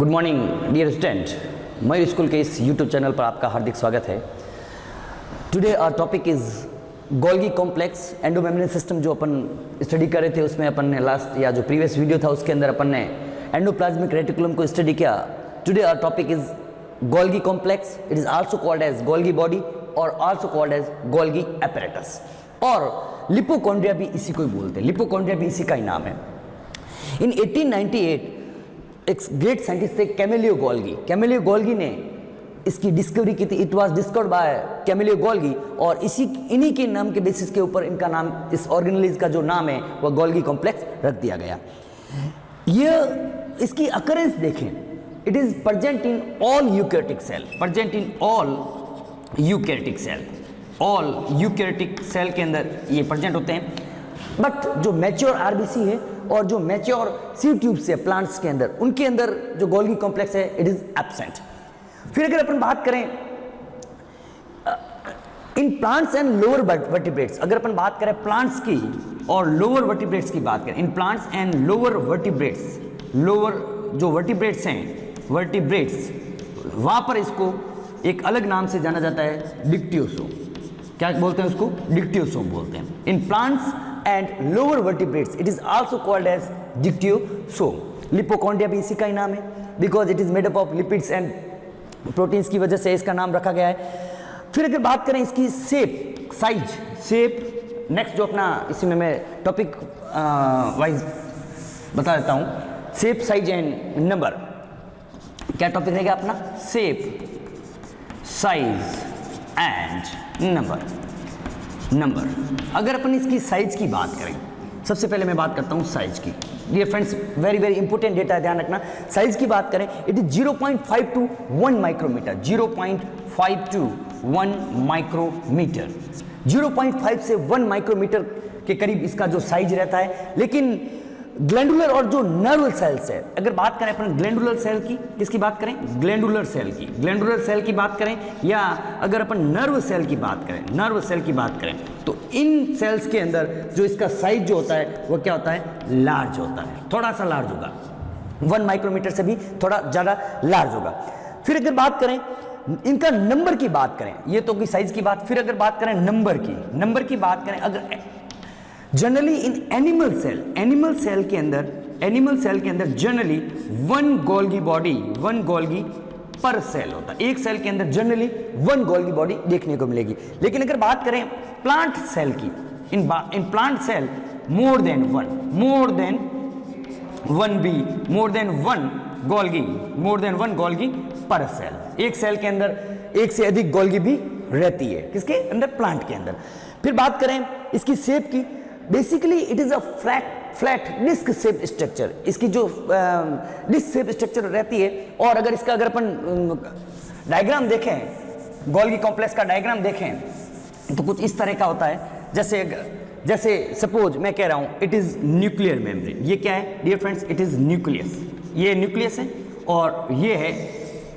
Good morning dear student, Mayur school के इस YouTube channel पर आपका हार्दिक स्वागत है। Today our topic is Golgi complex endomembrane system. जो अपन स्टडी कर रहे थे उसमें अपन ने लास्ट या जो प्रीवियस वीडियो था उसके अंदर अपन ने एंडोप्लाज्मिक रेटिकुलम को स्टडी किया। Today our topic is Golgi complex. It is also called as Golgi body और also called as Golgi apparatus, और लिपोकॉन्ड्रिया भी इसी को ही बोलते हैं। लिपोकॉन्ड्रिया भी इसी का ही नाम है। इन 1898 एक ग्रेट साइंटिस्ट थे कैमिलियो गोल्गी। कैमिलियो गोल्गी ने इसकी डिस्कवरी की थी। It was discovered by Camillo Golgi, और इन्हीं के नाम के बेसिस के ऊपर इनका नाम, इस ऑर्गेनेलिज का जो नाम है वह गोल्गी कॉम्प्लेक्स रख दिया गया। ये इसकी अकरेंस देखें, it is present in all eukaryotic cell, present in all eukaryotic cell, all eukaryotic cell के अंदर ये प्रेजेंट होते हैं। बट जो मैच्योर आरबीसी है और जो मैच्योर सी ट्यूब्स है प्लांट्स के अंदर, उनके अंदर जो गोल्गी कॉम्प्लेक्स है इट इज एब्सेंट। फिर अगर अपन बात करें इन प्लांट्स एंड लोअर वर्टिब्रेट्स, अगर अपन बात करें प्लांट्स की और लोअर वर्टिब्रेट्स की बात करें, इन plants and lower vertebrates, lower जो वर्टिब्रेट्स हैं, वर्टिब्रेट्स, वहां पर इसको एक अलग नाम से जाना जाता है, डिक्टियोसोम। क्या बोलते हैं उसको? डिक्टियोसोम बोलते हैं। In plants and lower vertebrates it is also called as dictyosome. Lipochondria भी इसी का ही नाम है, because it is made up of lipids and proteins की वजह से इसका नाम रखा गया है। फिर अगर बात करें इसकी शेप, साइज, शेप, नेक्स्ट जो अपना इसी में मैं टॉपिक वाइज बता देता हूं, शेप, साइज एंड नंबर। क्या टॉपिक रहेगा अपना? Shape, size and number. अगर अपन इसकी साइज की बात करें, सबसे पहले मैं बात करता हूं साइज की। Dear friends, very very important data है, ध्यान रखना। साइज की बात करें, it is 0.5 to 1 micrometre, 0.5 to 1 micrometre, 0.5 से 1 माइक्रोमीटर के करीब इसका जो साइज रहता है। लेकिन ग्लैंडुलर और जो नर्व सेल्स है, अगर बात करें अपन ग्लैंडुलर सेल की, किसकी बात करें? ग्लैंडुलर सेल की, ग्लैंडुलर सेल की बात करें, या अगर अपन नर्व सेल की बात करें, नर्व सेल की बात करें, तो इन सेल्स के अंदर जो इसका साइज जो होता है वो क्या होता है? लार्ज होता है, थोड़ा सा लार्ज होगा, 1 माइक्रोमीटर से भी थोड़ा ज़्यादा लार्ज होगा। फिर अगर बात करें इनका नंबर की बात करें, ये तो की साइज की बात। फिर अगर बात करें नंबर की बात करें, अगर जनरली इन एनिमल सेल के अंदर generally 1 Golgi body, 1 Golgi per cell होता है। एक सेल के अंदर जनरली 1 गोल्गी बॉडी देखने को मिलेगी। लेकिन अगर बात करें प्लांट सेल की, in plant cell more than 1 Golgi per cell. एक सेल के अंदर एक से अधिक गोल्गी भी रहती है, किसके अंदर? प्लांट के अंदर। फिर बात करें इसकी शेप की, basically it is a flat disc shape structure. इसकी जो डिस्क शेप स्ट्रक्चर रहती है, और अगर इसका अगर अपन डायग्राम देखें, गोल्गी कॉम्प्लेक्स का डायग्राम देखें, तो कुछ इस तरह का होता है। जैसे सपोज मैं कह रहा हूं इट इज न्यूक्लियर मेम्ब्रेन। ये क्या है dear friends? It is nucleus. ये न्यूक्लियस है और ये है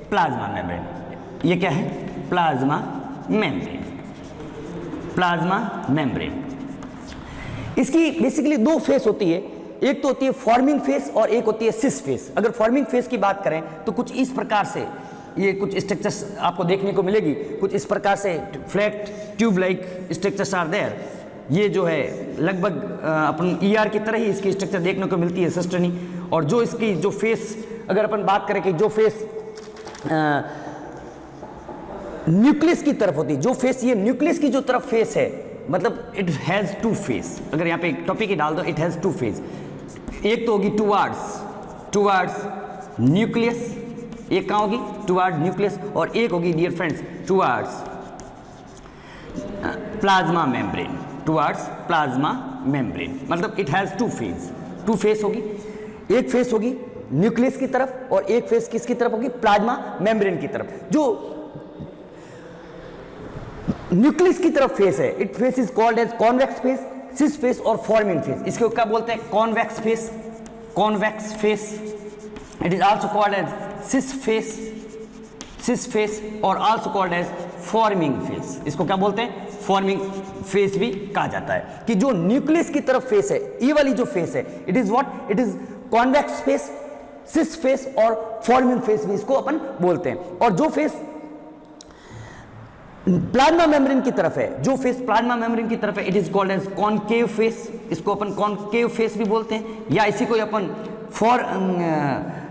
प्लाज्मा मेम्ब्रेन। ये क्या है? Plasma membrane. इसकी बेसिकली 2 फेस होती है, एक तो होती है फॉर्मिंग फेस और एक होती है सिस फेस। अगर फॉर्मिंग फेस की बात करें तो कुछ इस प्रकार से ये कुछ स्ट्रक्चर्स आपको देखने को मिलेगी, कुछ इस प्रकार से flat tube like structures are there. ये जो है लगभग अपन ईआर की तरह ही इसकी स्ट्रक्चर देखने को मिलती है, सिस्टनी। और जो इसकी जो फेस, अगर अपन बात करें कि जो फेस न्यूक्लियस की तरफ होती है, जो फेस ये न्यूक्लियस की जो तरफ फेस है, मतलब इट हैज 2 फेस। अगर यहाँ पे एक टॉपिक ही डाल दो, इट हैज 2 फेस। एक तो होगी टुवार्ड्स न्यूक्लियस, एक कहाँ होगी? टुवार्ड न्यूक्लियस, और एक होगी dear friends towards plasma membrane, towards plasma membrane. मतलब इट हैज 2 फेस होगी। एक फेस होगी न्यूक्लियस की तरफ और एक फेस किसकी तरफ होगी? प्लाज्मा मेम्ब्रेन की तरफ। जो न्यूक्लियस की तरफ फेस है, it face is called as convex face, cis face और फॉर्मिंग फेस। इसको क्या बोलते हैं? Convex face. It is also called as cis face और also called as forming face. इसको क्या बोलते हैं? फॉर्मिंग फेस भी कहा जाता है। कि जो न्यूक्लियस की तरफ फेस है, ये वाली जो फेस है, it is what? It is convex face cis face और फॉर्मिंग फेस भी इसको अपन बोलते हैं। और जो फेस प्लाज्मा मेम्ब्रेन की तरफ है, जो फेस प्लाज्मा मेम्ब्रेन की तरफ है, it is called as concave face, इसको अपन कॉनकेव फेस भी बोलते हैं, या इसी को अपन फॉर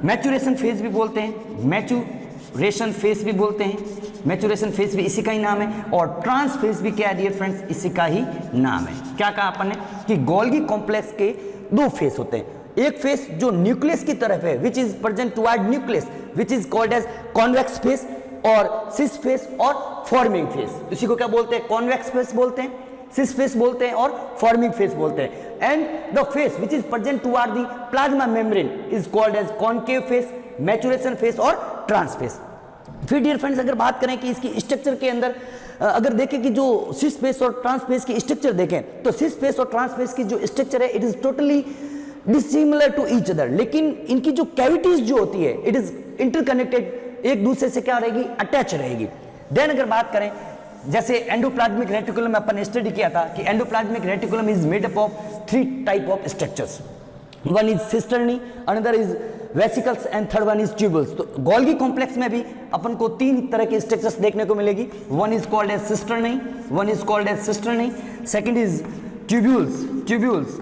मैचुरेशन फेस भी बोलते हैं, मैचुरेशन फेस भी बोलते हैं, मैचुरेशन फेस भी इसी का ही नाम है। और ट्रांस फेस भी क्या है डियर फ्रेंड्स, इसी का ही नाम है। क्या कहा अपन ने कि गोल्गी कॉम्प्लेक्स के दो फेस होते हैं, एक फेस जो न्यूक्लियस की तरफ है which is present toward nucleus which is called as convex face, और सिस फेस और फॉर्मिंग फेस, इसी को क्या बोलते हैं, कॉन्वेक्स फेस बोलते हैं, सिस फेस बोलते हैं और फॉर्मिंग फेस बोलते हैं। And the face which is present toward the plasma membrane is called as concave face, maturation face और ट्रांस फेस। फिर डियर फ्रेंड्स अगर बात करें कि इसकी स्ट्रक्चर के अंदर अगर देखें कि जो सिस फेस और ट्रांस फेस की स्ट्रक्चर देखें, तो सिस फेस और ट्रांस फेस की जो स्ट्रक्चर है it is totally dissimilar to each other, लेकिन इनकी जो कैविटीज जो होती है इट इज इंटरकनेक्टेड, एक दूसरे से क्या रहेगी, अटैच रहेगी। देन अगर बात करें जैसे एंडोप्लाज्मिक रेटिकुलम में अपन ने स्टडी किया था कि endoplasmic reticulum is made up of 3 type of structures, one is cisternae, another is vesicles and third one is tubules. तो गोल्गी कॉम्प्लेक्स में भी अपन को 3 तरह के स्ट्रक्चर्स देखने को मिलेगी, one is called as cisternae, one is called as cisternae, second is tubules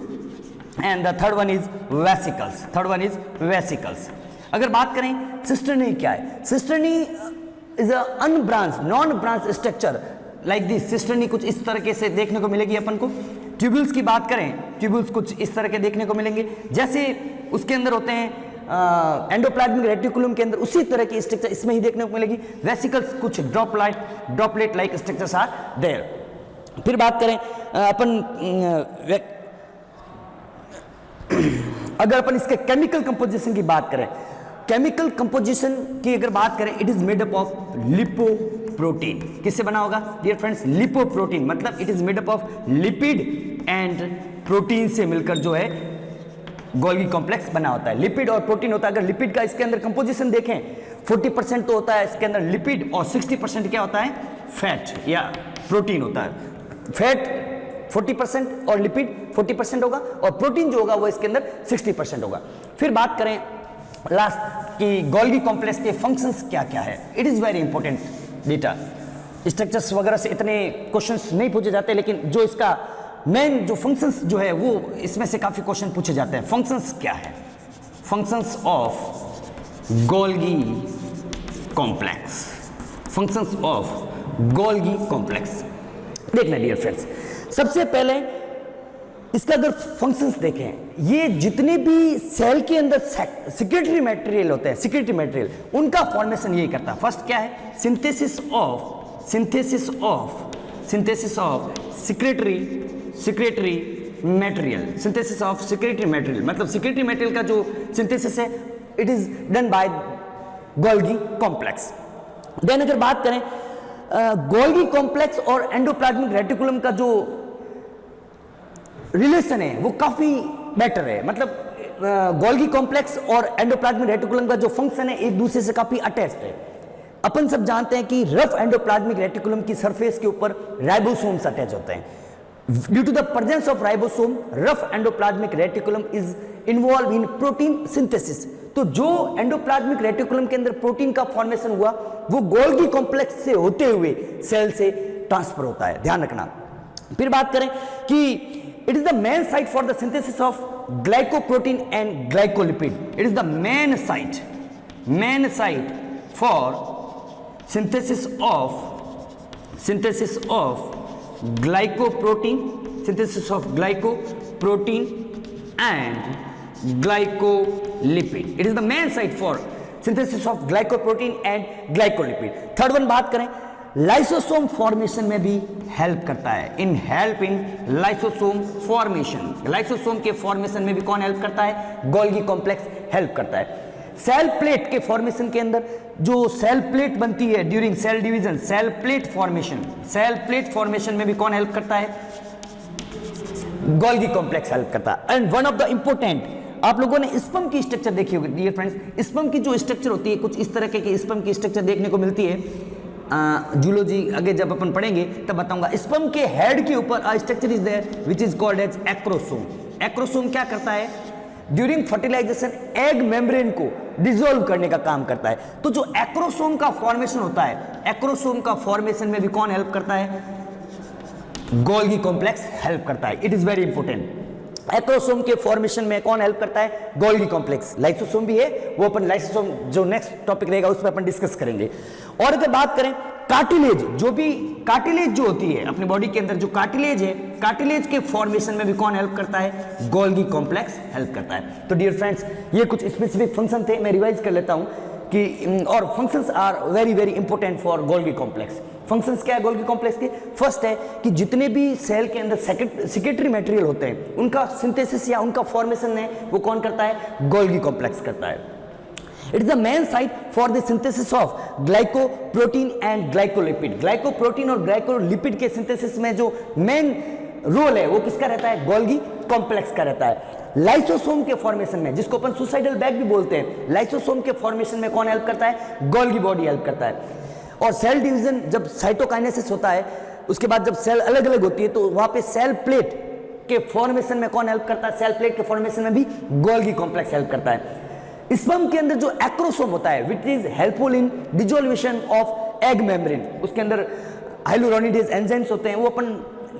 and the third one is vesicles, third one is vesicles. अगर बात करें सिस्टर्नी क्या है, cisternae is a unbranch non branch structure like this, cisternae कुछ इस तरीके से देखने को मिलेगी अपन को। ट्यूब्यूल्स की बात करें, ट्यूब्यूल्स कुछ इस तरह के देखने को मिलेंगे, जैसे उसके अंदर होते हैं एंडोप्लाज्मिक रेटिकुलम के अंदर उसी तरह की स्ट्रक्चर इसमें ही देखने को मिलेगी। वेसिकल्स कुछ droplet like structures are there. फिर बात करें अगर अपन इसके केमिकल कंपोजिशन की बात करें, केमिकल कंपोजिशन की अगर बात करें it is made up of lipoprotein. किससे बना होगा डियर फ्रेंड्स, लिपोप्रोटीन, मतलब it is made up of lipid and protein से मिलकर जो है गोल्गी कॉम्प्लेक्स बना होता है। लिपिड और प्रोटीन होता है। अगर लिपिड का इसके अंदर कंपोजिशन देखें 40% तो होता है इसके अंदर लिपिड और 60% क्या होता है, फैट या प्रोटीन होता है। फैट 40% और लिपिड 40% होगा और प्रोटीन जो होगा वो इसके अंदर 60% होगा। फिर बात करें लास्ट कि गोल्गी कॉम्प्लेक्स के फंक्शंस क्या क्या है, it is very important data. Structures वगैरह से इतने क्वेश्चंस नहीं पूछे जाते, लेकिन जो इसका मेन जो फंक्शंस जो है वो इसमें से काफी क्वेश्चन पूछे जाते हैं। फंक्शंस क्या है, functions of Golgi complex, functions of Golgi complex देखना डियर फ्रेंड्स। सबसे पहले इसका अगर फंक्शंस देखें, ये जितने भी सेल के अंदर सिक्रेटरी मटेरियल होते हैं, सिक्रेटरी मटेरियल उनका फॉर्मेशन यही करता है। फर्स्ट क्या है, synthesis of secretory material, synthesis of secretory material, मतलब सिक्रेटरी मटेरियल का जो सिंथेसिस है it is done by Golgi complex. Then अगर बात करें गोल्गी कॉम्प्लेक्स और एंडोप्लाज्मिक रेटिकुलम का जो रिलेशन है वो काफी बेटर है, मतलब गोल्गी कॉम्प्लेक्स और एंडोप्लाज्मिक रेटिकुलम का जो फंक्शन है एक दूसरे से काफी अटैच्ड है। अपन सब जानते हैं कि रफ एंडोप्लाज्मिक रेटिकुलम की सरफेस के ऊपर राइबोसोम्स अटैच होते हैं। Due to the presence of ribosome, rough endoplasmic reticulum is involve in protein synthesis. तो जो एंडोप्लाज्मिक रेटिकुलम के अंदर प्रोटीन का फॉर्मेशन हुआ वो गोल्गी कॉम्प्लेक्स से होते हुए सेल से ट्रांसफर होता है, ध्यान रखना। फिर बात करें कि it is the main site for the synthesis of glycoprotein and glycolipid. It is the main site for synthesis of glycoprotein and glycolipid. It is the main site for synthesis of glycoprotein and glycolipid. Third one बात करें, lysosome formation में भी help करता है, इन lysosome formation. Lysosome के formation में भी कौन हेल्प करता है, गोल्गी कॉम्प्लेक्स हेल्प करता है। सेल प्लेट के फॉर्मेशन के अंदर जो सेल प्लेट बनती है during cell division, cell plate formation में भी कौन हेल्प करता है, गोल्गी कॉम्प्लेक्स हेल्प करता है। And one of the important, आप लोगों ने स्पर्म की स्ट्रक्चर देखी होगी डियर फ्रेंड्स। स्पर्म की जो स्ट्रक्चर होती है कुछ इस तरह की स्पर्म की स्ट्रक्चर देखने को मिलती है। जूलॉजी आगे जब अपन पढ़ेंगे तब बताऊंगा। स्पर्म के हेड के ऊपर structure is there which is called as acrosome. Acrosome क्या करता है, ड्यूरिंग फर्टिलाइजेशन एग मेम्ब्रेन को डिसॉल्व करने का काम करता है। तो जो एक्रोसोम का फॉर्मेशन होता है, एक्रोसोम का फॉर्मेशन में भी कौन हेल्प करता है? गोल्गी कॉम्प्लेक्स हेल्प करता है। It is very important. Acrosome के फॉर्मेशन में कौन हेल्प करता है? Golgi complex. लाइसोसोम भी है, वो अपन लाइसोसोम जो नेक्स्ट टॉपिक रहेगा उसमें अपन डिस्कस करेंगे। और अगर बात करें कार्टिलेज, जो भी कार्टिलेज जो होती है अपनी बॉडी के अंदर, जो कार्टिलेज है, कार्टिलेज के फॉर्मेशन में भी कौन हेल्प करता है? गोल्गी कॉम्प्लेक्स हेल्प करता है। तो डियर फ्रेंड्स, ये कुछ स्पेसिफिक फंक्शन थे, मैं रिवाइज कर लेता हूं कि और functions are very very important for Golgi complex. Functions क्या है गोल्गी कॉम्प्लेक्स के? फर्स्ट है कि जितने भी सेल के अंदर सेक्रेटरी मटेरियल होते हैं उनका सिंथेसिस या उनका फॉर्मेशन है वो कौन करता है? गोल्गी कॉम्प्लेक्स करता है। It is the main site for the synthesis of glycoprotein and glycolipid. Glycoprotein और ग्लाइकोलिपिड के सिंथेसिस में जो मेन रोल है वो किसका रहता है? गोल्गी कॉम्प्लेक्स का रहता है। लाइसोसोम के फॉर्मेशन में, जिसको अपन सुसाइडल बैग भी बोलते हैं, लाइसोसोम के फॉर्मेशन में कौन हेल्प करता है? गोल्गी बॉडी हेल्प करता है। और सेल डिवीजन जब साइटोकाइनेसिस होता है, उसके बाद जब सेल अलग अलग होती है तो वहां पे सेल प्लेट के फॉर्मेशन में कौन हेल्प करता है? सेल प्लेट के फॉर्मेशन में भी गोल्गी कॉम्प्लेक्स हेल्प करता है। स्पर्म के अंदर जो एक्रोसोम होता है which is helpful in dissolution of egg membrane, उसके अंदर हाइलुरोनिडेज एंजाइम्स होते हैं, वो अपन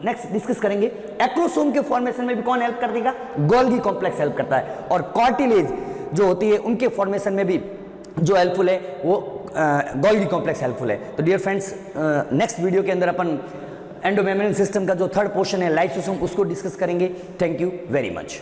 नेक्स्ट डिस्कस करेंगे। एक्रोसोम के फॉर्मेशन में भी कौन हेल्प कर देगा? गोल्गी कॉम्प्लेक्स हेल्प करता है। और कार्टिलेज जो होती है उनके फॉर्मेशन में भी जो हेल्पफुल है वो गोल्गी कॉम्प्लेक्स हेल्पफुल है। तो डियर फ्रेंड्स, नेक्स्ट वीडियो के अंदर अपन एंडोमेम्ब्रेन सिस्टम का जो थर्ड पोर्शन है लाइसोसोम, उसको डिस्कस करेंगे। Thank you very much.